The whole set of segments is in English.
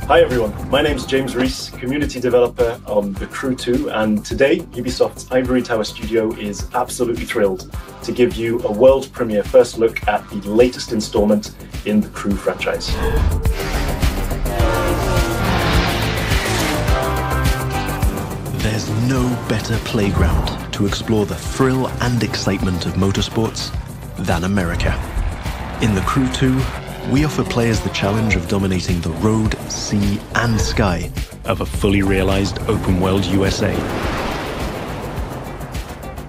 Hi everyone, my name's James Rees, community developer on The Crew 2, and today Ubisoft's Ivory Tower studio is absolutely thrilled to give you a world premiere first look at the latest installment in the Crew franchise. There's no better playground to explore the thrill and excitement of motorsports than America. In The Crew 2, we offer players the challenge of dominating the road, sea, and sky of a fully realized open-world USA.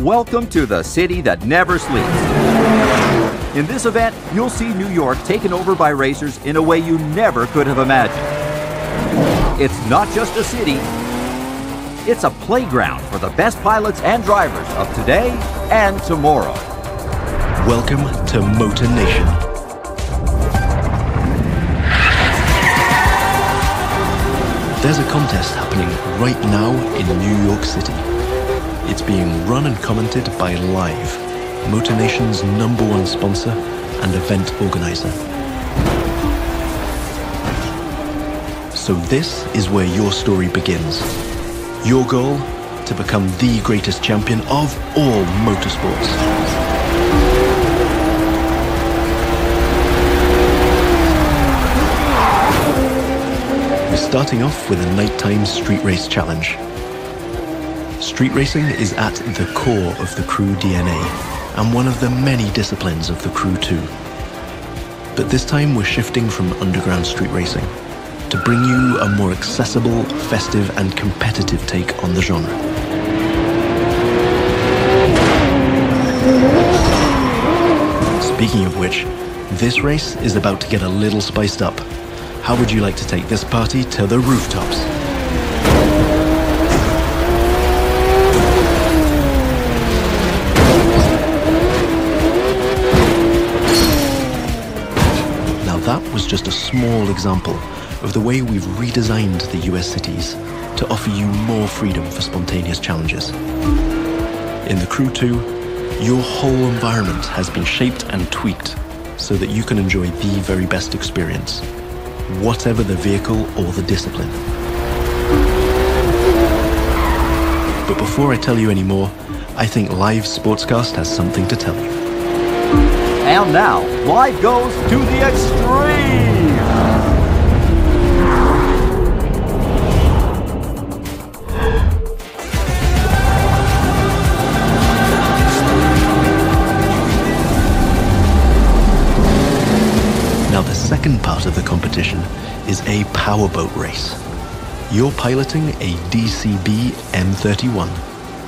Welcome to the city that never sleeps. In this event, you'll see New York taken over by racers in a way you never could have imagined. It's not just a city, it's a playground for the best pilots and drivers of today and tomorrow. Welcome to Motor Nation. There's a contest happening right now in New York City. It's being run and commented by Live, Motor Nation's #1 sponsor and event organizer. So this is where your story begins. Your goal? To become the greatest champion of all motorsports. We're starting off with a nighttime street race challenge. Street racing is at the core of the Crew DNA and one of the many disciplines of the Crew 2. But this time we're shifting from underground street racing to bring you a more accessible, festive and competitive take on the genre. Speaking of which, this race is about to get a little spiced up. How would you like to take this party to the rooftops? Now that was just a small example of the way we've redesigned the US cities to offer you more freedom for spontaneous challenges. In the Crew 2, your whole environment has been shaped and tweaked so that you can enjoy the very best experience, whatever the vehicle or the discipline. But before I tell you any more, I think Live Sportscast has something to tell you. And now, Live goes to the extreme! Now the second part of the competition is a powerboat race. You're piloting a DCB M31,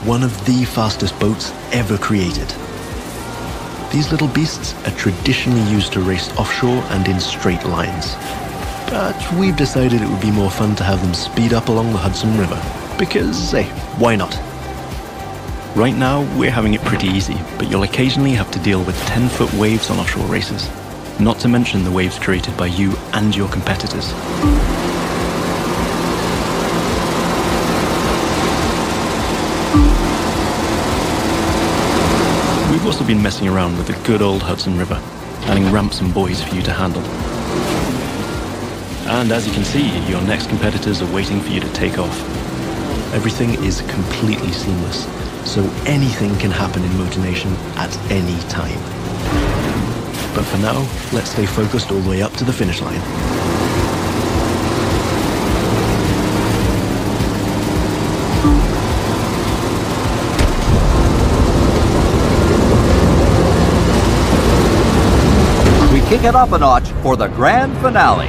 one of the fastest boats ever created. These little beasts are traditionally used to race offshore and in straight lines. But we've decided it would be more fun to have them speed up along the Hudson River, because, hey, why not? Right now, we're having it pretty easy, but you'll occasionally have to deal with 10-foot waves on offshore races. Not to mention the waves created by you and your competitors. We've also been messing around with the good old Hudson River, adding ramps and buoys for you to handle. And as you can see, your next competitors are waiting for you to take off. Everything is completely seamless, so anything can happen in Motor Nation at any time. But for now, let's stay focused all the way up to the finish line. We kick it up a notch for the grand finale.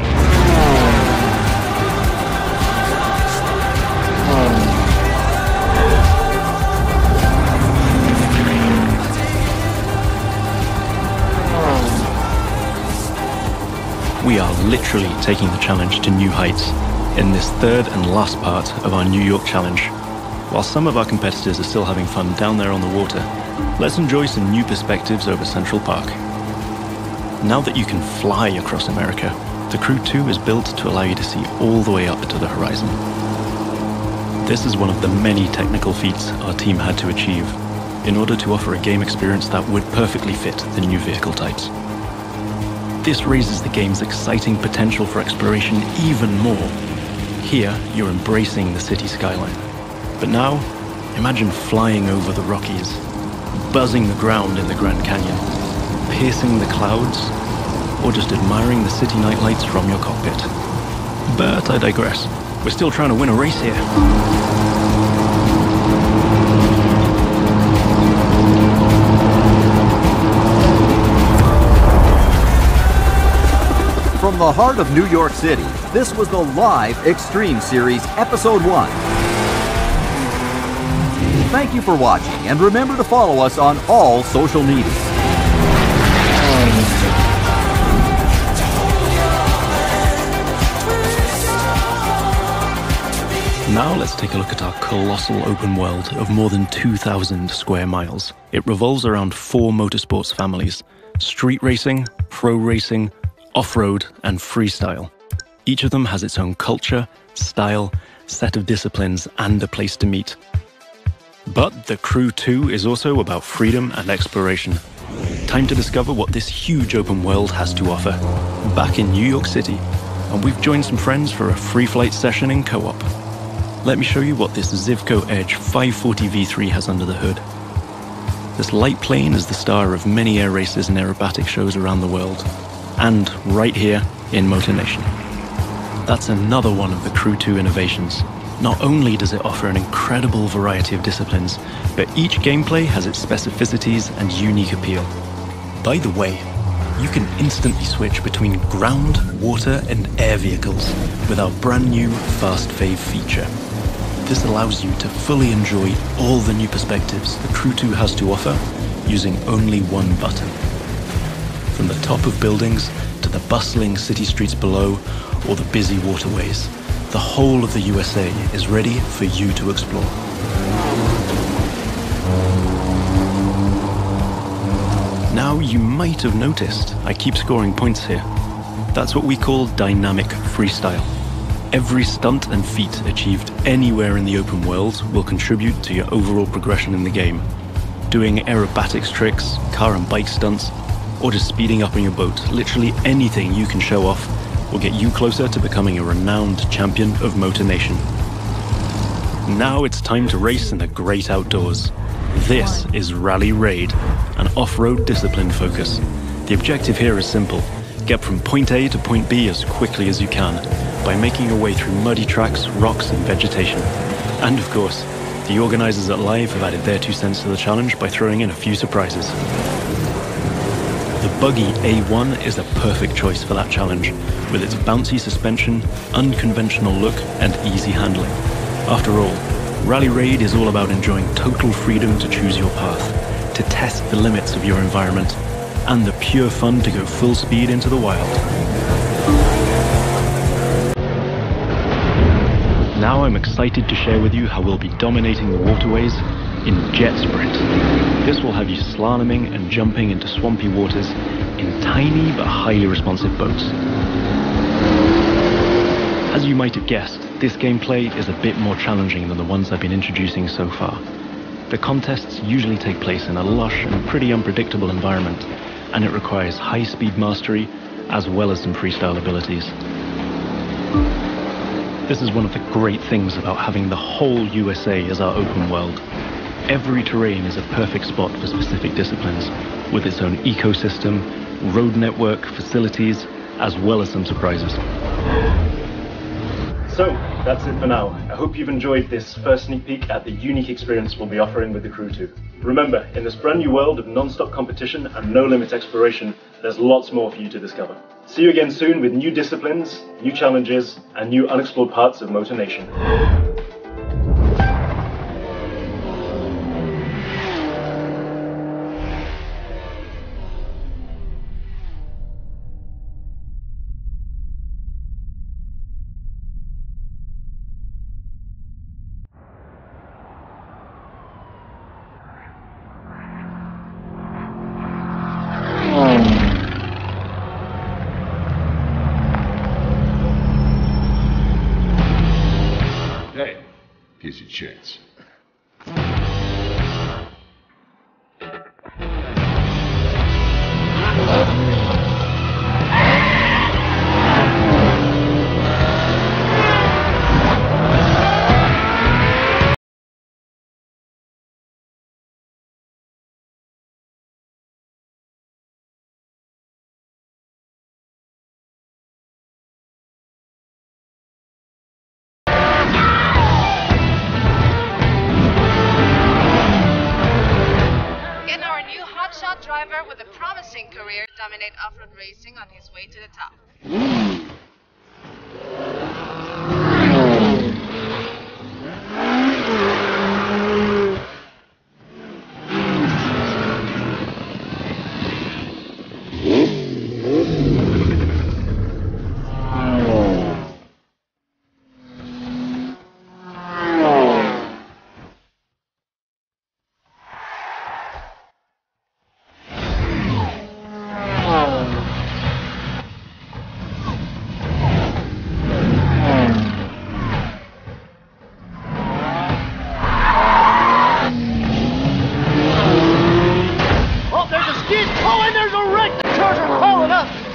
We are literally taking the challenge to new heights in this third and last part of our New York challenge. While some of our competitors are still having fun down there on the water, let's enjoy some new perspectives over Central Park. Now that you can fly across America, the Crew 2 is built to allow you to see all the way up to the horizon. This is one of the many technical feats our team had to achieve in order to offer a game experience that would perfectly fit the new vehicle types. This raises the game's exciting potential for exploration even more. Here, you're embracing the city skyline. But now, imagine flying over the Rockies, buzzing the ground in the Grand Canyon, piercing the clouds, or just admiring the city nightlights from your cockpit. But I digress. We're still trying to win a race here. From the heart of New York City, this was the live Extreme Series Episode 1. Thank you for watching, and remember to follow us on all social media. Now let's take a look at our colossal open world of more than 2,000 square miles. It revolves around 4 motorsports families: street racing, pro racing, off-road, and freestyle. Each of them has its own culture, style, set of disciplines, and a place to meet. But the Crew 2 is also about freedom and exploration. Time to discover what this huge open world has to offer. Back in New York City, and we've joined some friends for a free flight session in co-op. Let me show you what this Zivco Edge 540 V3 has under the hood. This light plane is the star of many air races and aerobatic shows around the world, and right here in Motor Nation. That's another one of the Crew 2 innovations. Not only does it offer an incredible variety of disciplines, but each gameplay has its specificities and unique appeal. By the way, you can instantly switch between ground, water, and air vehicles with our brand new Fast Fave feature. This allows you to fully enjoy all the new perspectives the Crew 2 has to offer using only one button. From the top of buildings to the bustling city streets below or the busy waterways, the whole of the USA is ready for you to explore. Now you might have noticed I keep scoring points here. That's what we call dynamic freestyle. Every stunt and feat achieved anywhere in the open world will contribute to your overall progression in the game. Doing aerobatics tricks, car and bike stunts, or just speeding up on your boat, literally anything you can show off will get you closer to becoming a renowned champion of Motor Nation. Now it's time to race in the great outdoors. This is Rally Raid, an off-road discipline focus. The objective here is simple: get from point A to point B as quickly as you can by making your way through muddy tracks, rocks, and vegetation. And of course, the organizers at Live have added their 2 cents to the challenge by throwing in a few surprises. The buggy A1 is a perfect choice for that challenge, with its bouncy suspension, unconventional look, and easy handling. After all, Rally Raid is all about enjoying total freedom to choose your path, to test the limits of your environment, and the pure fun to go full speed into the wild. Now I'm excited to share with you how we'll be dominating the waterways in Jet Sprint. This will have you slaloming and jumping into swampy waters in tiny but highly responsive boats. As you might have guessed, this gameplay is a bit more challenging than the ones I've been introducing so far. The contests usually take place in a lush and pretty unpredictable environment, and it requires high-speed mastery as well as some freestyle abilities. This is one of the great things about having the whole USA as our open world. Every terrain is a perfect spot for specific disciplines, with its own ecosystem, road network, facilities, as well as some surprises. So, that's it for now. I hope you've enjoyed this first sneak peek at the unique experience we'll be offering with the Crew 2. Remember, in this brand new world of non-stop competition and no-limit exploration, there's lots more for you to discover. See you again soon with new disciplines, new challenges, and new unexplored parts of Motor Nation. Hey, driver with a promising career dominate off-road racing on his way to the top.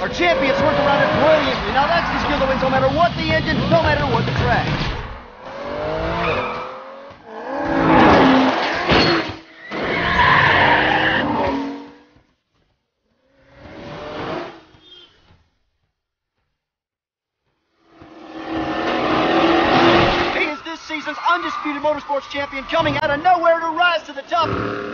Our champions work around it brilliantly. Now that's the skill that wins no matter what the engine, no matter what the track. He is this season's undisputed motorsports champion, coming out of nowhere to rise to the top.